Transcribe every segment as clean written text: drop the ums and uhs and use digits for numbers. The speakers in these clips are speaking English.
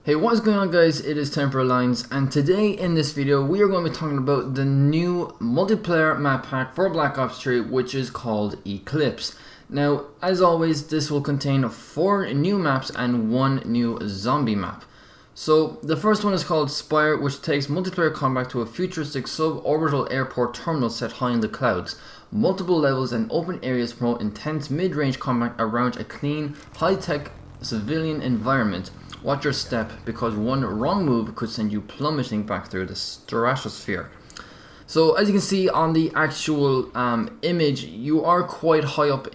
Hey, what is going on guys? It is TemperAlliance, and today in this video we are going to be talking about the new multiplayer map pack for Black Ops 3, which is called Eclipse. Now, as always, this will contain 4 new maps and 1 new zombie map. So, the first one is called Spire, which takes multiplayer combat to a futuristic suborbital airport terminal set high in the clouds. Multiple levels and open areas promote intense mid-range combat around a clean, high-tech civilian environment. Watch your step, because one wrong move could send you plummeting back through the stratosphere. So as you can see on the actual image, you are quite high up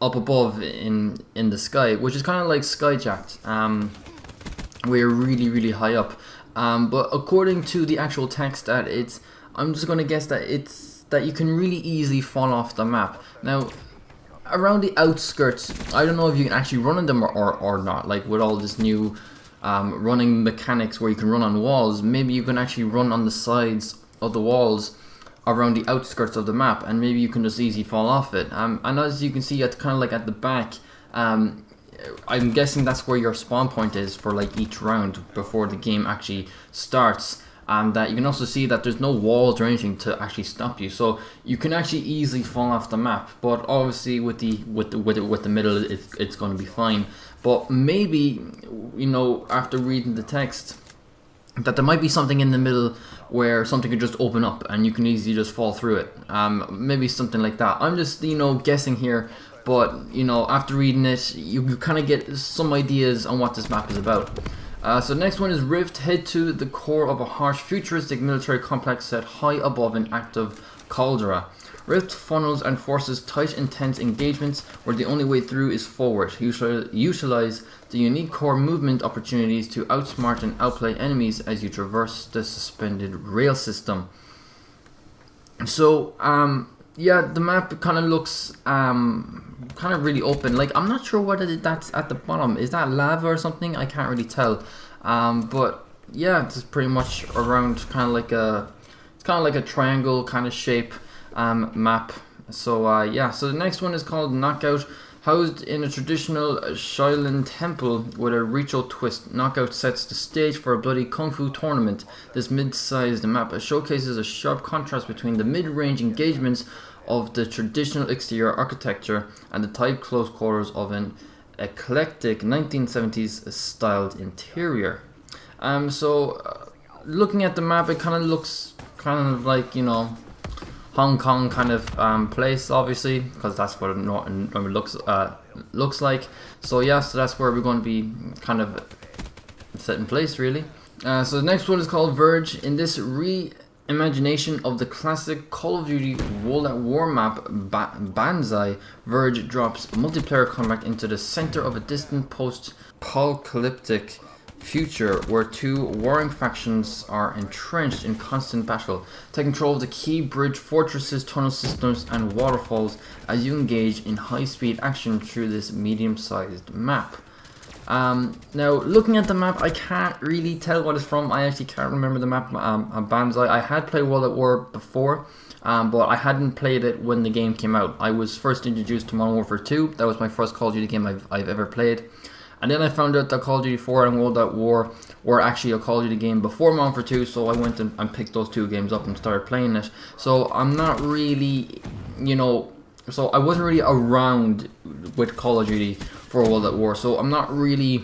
above in the sky, which is kind of like skyjacked, where you're really high up. But according to the actual text that I'm just going to guess that that you can really easily fall off the map. Now, around the outskirts, I don't know if you can actually run on them or not, like with all this new running mechanics where you can run on walls. Maybe you can actually run on the sides of the walls around the outskirts of the map, and maybe you can just easily fall off it. And as you can see, at kind of like at the back, I'm guessing that's where your spawn point is for like each round before the game actually starts. And that you can also see that there's no walls or anything to actually stop you, so you can actually easily fall off the map. But obviously with the middle, it's going to be fine. But maybe, you know, after reading the text, that there might be something in the middle where something could just open up and you can easily just fall through it. Maybe something like that. I'm just, you know, guessing here. But, you know, after reading it, you kind of get some ideas on what this map is about. So the next one is Rift. Head to the core of a harsh futuristic military complex set high above an active caldera. Rift funnels and forces tight, intense engagements where the only way through is forward. Utilize the unique core movement opportunities to outsmart and outplay enemies as you traverse the suspended rail system. So, yeah, the map kind of looks kind of really open. Like, I'm not sure what that's at the bottom. Is that lava or something? I can't really tell. But yeah, it's pretty much around kind of like a triangle kind of shape map. So yeah, so the next one is called Knockout. Housed in a traditional Shaolin temple with a ritual twist, Knockout sets the stage for a bloody kung fu tournament. This mid-sized map showcases a sharp contrast between the mid-range engagements of the traditional exterior architecture and the tight close quarters of an eclectic 1970s styled interior. Looking at the map, it kind of looks kind of like, you know, Hong Kong kind of place, obviously, because that's what it normally looks like. So yeah, so that's where we're going to be kind of set in place, really. So the next one is called Verge. In this reimagination of the classic Call of Duty World at War map, Banzai, Verge drops multiplayer combat into the center of a distant post-apocalyptic future where 2 warring factions are entrenched in constant battle. Take control of the key bridge fortresses, tunnel systems, and waterfalls as you engage in high-speed action through this medium-sized map. Now, looking at the map, I can't really tell what it's from. I actually can't remember the map. Banzai. I had played World at War before, but I hadn't played it when the game came out. I was first introduced to Modern Warfare 2. That was my first Call of Duty game I've ever played. And then I found out that Call of Duty 4 and World at War were actually a Call of Duty game before Modern Warfare 2, so I went and picked those 2 games up and started playing it. So I'm not really, you know, so I wasn't really around with Call of Duty for World at War, so I'm not really,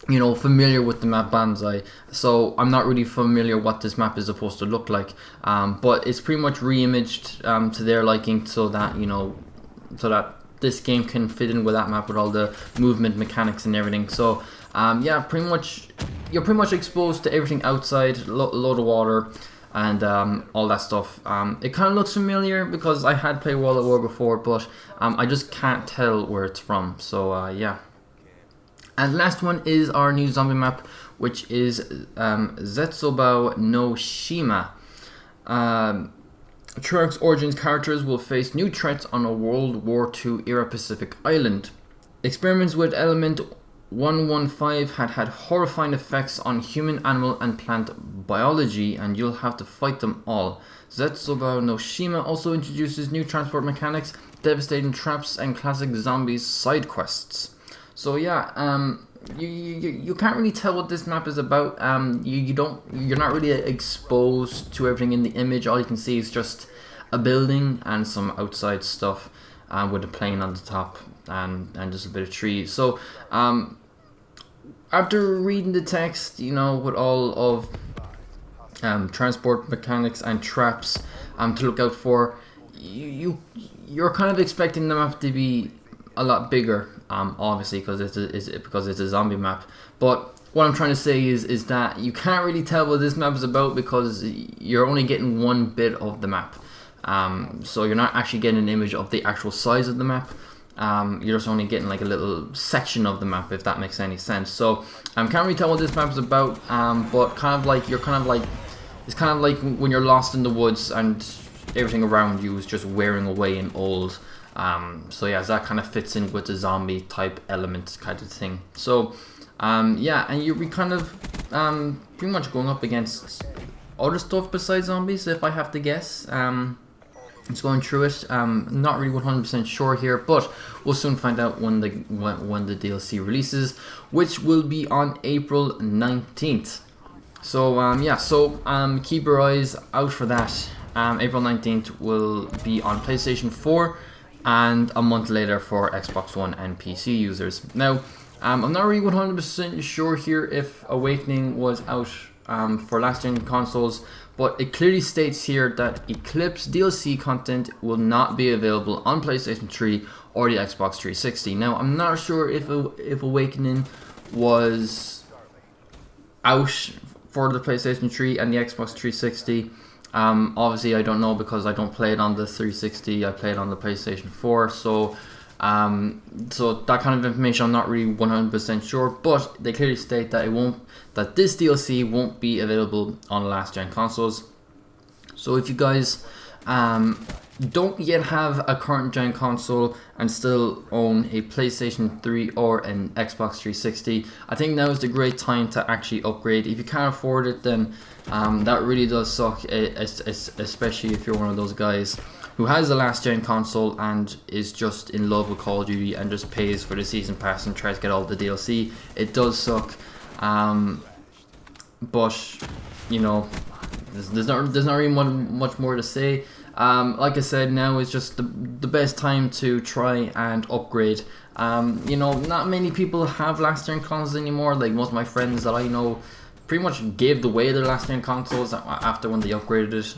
you know, familiar with the map Banzai. So I'm not really familiar what this map is supposed to look like. But it's pretty much re-imaged to their liking, so that, you know, so that this game can fit in with that map with all the movement mechanics and everything. So yeah, pretty much you're pretty much exposed to everything outside, load of water and all that stuff. It kind of looks familiar because I had played World at War before, but I just can't tell where it's from. So yeah. And the last one is our new zombie map, which is Zetsobao no Shima. Treyarch's Origins characters will face new threats on a World War II era Pacific island. Experiments with Element 115 had horrifying effects on human, animal, and plant biology, and you'll have to fight them all. Zetsobao no Shima also introduces new transport mechanics, devastating traps, and classic zombies side quests. So yeah, you can't really tell what this map is about. You're not really exposed to everything in the image. All you can see is just a building and some outside stuff, with a plane on the top and just a bit of trees. So after reading the text, you know, with all of transport mechanics and traps to look out for, you're kind of expecting the map to be a lot bigger, obviously, because it's a zombie map. But what I'm trying to say is that you can't really tell what this map is about because you're only getting one bit of the map. So you're not actually getting an image of the actual size of the map. You're just only getting like a little section of the map, if that makes any sense. So can't really tell what this map is about. But it's kind of like when you're lost in the woods and everything around you is just wearing away and old. So yeah, that kind of fits in with the zombie type element kind of thing. So yeah, and you'll be kind of pretty much going up against other stuff besides zombies, if I have to guess. Just going through it, not really 100% sure here, but we'll soon find out when the DLC releases, which will be on April 19th. So yeah, so keep your eyes out for that. April 19th will be on PlayStation 4 and a month later for Xbox One and PC users. Now, I'm not really 100% sure here if Awakening was out for last gen consoles, but it clearly states here that Eclipse DLC content will not be available on PlayStation 3 or the Xbox 360. Now, I'm not sure if Awakening was out for the PlayStation 3 and the Xbox 360. Obviously, I don't know because I don't play it on the 360. I play it on the PlayStation 4. So that kind of information I'm not really 100% sure, but they clearly state that this DLC won't be available on last gen consoles. So if you guys don't yet have a current gen console and still own a PlayStation 3 or an Xbox 360, I think now is the great time to actually upgrade. If you can't afford it, then that really does suck, especially if you're one of those guys who has a last gen console and is just in love with Call of Duty and just pays for the season pass and tries to get all the DLC. It does suck, but you know, there's not really much more to say. Like I said, now is just the best time to try and upgrade. You know, not many people have last gen consoles anymore. Like most of my friends that I know pretty much gave away their last gen consoles after when they upgraded it.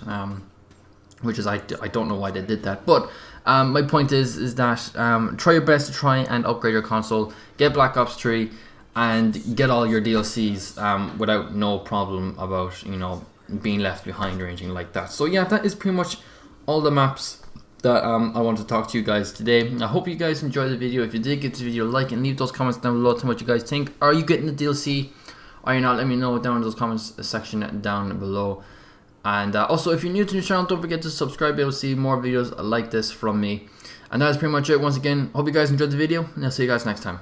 Which is I don't know why they did that, but my point is that try your best to try and upgrade your console, get Black Ops 3, and get all your DLCs without no problem about, you know, being left behind or anything like that. So yeah, that is pretty much all the maps that I want to talk to you guys today. I hope you guys enjoyed the video. If you did get this video, like and leave those comments down below. Tell me what you guys think. Are you getting the DLC? Are you not? Let me know down in those comments section down below. And also, if you're new to the channel, don't forget to subscribe. You'll see more videos like this from me. And that's pretty much it. Once again, hope you guys enjoyed the video, and I'll see you guys next time.